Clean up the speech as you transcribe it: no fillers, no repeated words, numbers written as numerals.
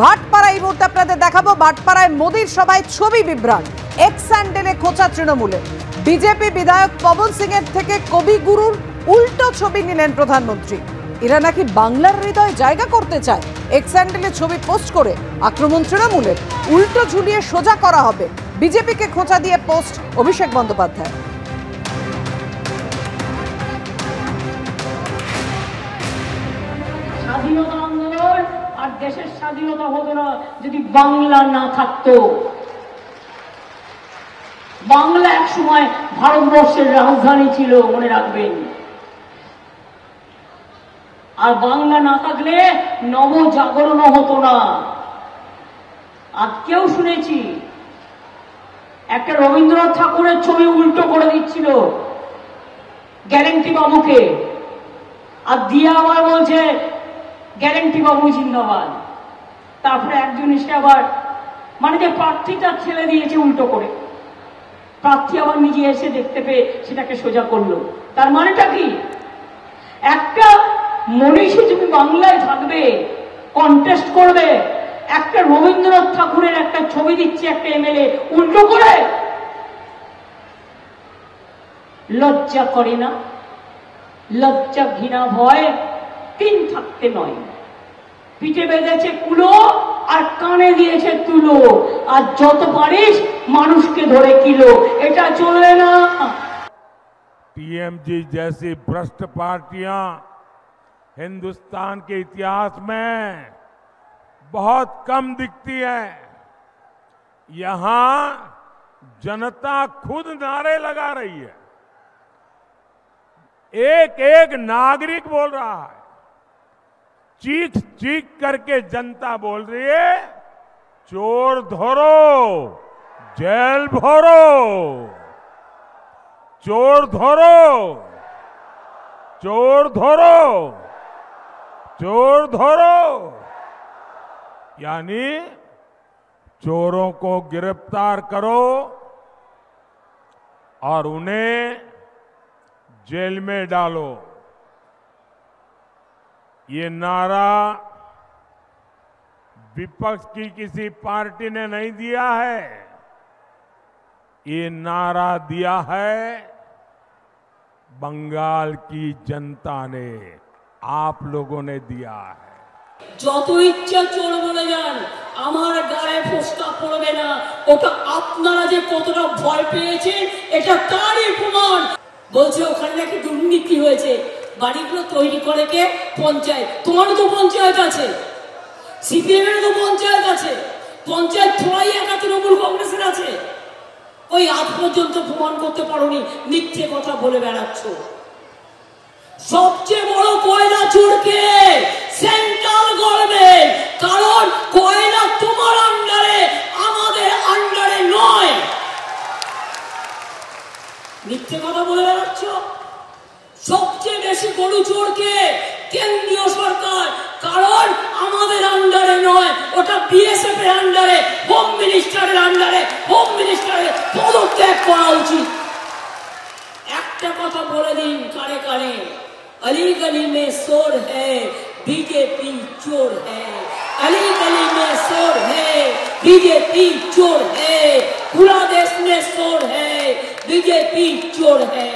ভাটপাড়া এই মুহূর্তে আপনাদের দেখাবো। ভাটপাড়ায় মোদির সভায় ছবি বিভ্রাট, এক্স স্যান্ডেলে খোঁচা তৃণমূলে। বিজেপি বিধায়ক পবন সিং এর থেকে কবিগুরুর উল্টো ছবি নিলেন প্রধানমন্ত্রী। এরা নাকি বাংলার হৃদয়ে জায়গা করতে চায়। এক্স স্যান্ডেলে ছবি পোস্ট করে আক্রমণ তৃণমূলের, উল্টো ঝুলিয়ে সোজা করা হবে। বিজেপিকে খোঁচা দিয়ে পোস্ট অভিষেক বন্দ্যোপাধ্যায়। স্বাধীনতা আন্দোলন আর দেশের স্বাধীনতা হতো না যদি বাংলা না থাকতো। বাংলা এক সময় ভারতবর্ষের রাজধানী ছিল, মনে রাখবেন। আর বাংলা না থাকলে নবজাগরণ হতো না। আজকেও শুনেছি একটা রবীন্দ্রনাথ ঠাকুরের ছবি উল্টো করে দিচ্ছিল গ্যারেন্টি বাবুকে, আর দিয়া আবার বলছে গ্যারেন্টি বাবু জিন্দাবাদ। তারপরে একজন এসে আবার মানে যে প্রার্থীটা ছেড়ে দিয়েছে উল্টো করে, প্রার্থী আবার নিজে এসে দেখতে পেয়ে সেটাকে সোজা করলো। তার মানেটা কি? একটা মনীষী যদি বাংলায় থাকবে, কন্টেস্ট করবে, একটা রবীন্দ্রনাথ ঠাকুরের একটা ছবি দিচ্ছে একটা এমএলএ উল্টো করে, লজ্জা করে না? লজ্জা ঘৃণা ভয় তিন থাকতে নয়। পিঠে বেঁধেছে কুলো আর কানে দিয়েছে তুলো, আর যত পারিস মানুষকে ধরে কিলো, এটা চলবে না। पीएमजी जैसी भ्रष्ट पार्टियां हिंदुस्तान के इतिहास में बहुत कम दिखती है। यहां जनता खुद नारे लगा रही है, एक एक नागरिक बोल रहा है, चीख चीख करके जनता बोल रही है, चोर धरो जेल भरो, चोर धरो चोर धरो चोर धरो। यानी चोरों को गिरफ्तार करो और उन्हें जेल में डालो। ये नारा विपक्ष की किसी पार्टी ने नहीं दिया है, ये नारा दिया है बंगाल की जनता ने, आप लोगों ने दिया है। যত ইচ্ছা চোর বলে যান, আমার গায়ে ফোস্কা পড়বে না। ওটা আপনারা যে কতটা ভয় পেয়েছেন এটা তারই প্রমাণ। বলছে ওখানে নাকি দুর্নীতি হয়েছে, বাড়িগুলো তৈরি করে কে? পঞ্চায়েত। তোমারও তো পঞ্চায়েত আছে, সিপিএম এর তো পঞ্চায়েত আছে, পঞ্চায়েত থোড়াই একা তৃণমূল কংগ্রেসের আছে। ওই আজ পর্যন্ত প্রমাণ করতে পারোনি, মিথ্যে কথা বলে বেড়াচ্ছ। সবচেয়ে বড় কয়লা চোরকে সেন্ট্রাল গভর্নমেন্ট, কারণ কয়লা তোমার আন্ডারে, আমাদের আন্ডারে নয়। মিথ্যে কথা বলে বেড়াচ্ছ। সবচেয়ে বেশি গরু চোরকে কেন্দ্রীয় সরকার, কারণ আমাদের আন্ডারে নয়, ওটা বিএসএফ এর আন্ডারে, হোম মিনিস্টারের আন্ডারে। হোম মিনিস্টারের পদত্যাগ করা উচিত। একটা কথা বলে দিন কানে কানে, अली गली में शोर है, बीजेपी चोर है। अली गली में शोर है, बीजेपी चोर है। पूरा देश में शोर है, बीजेपी चोर है।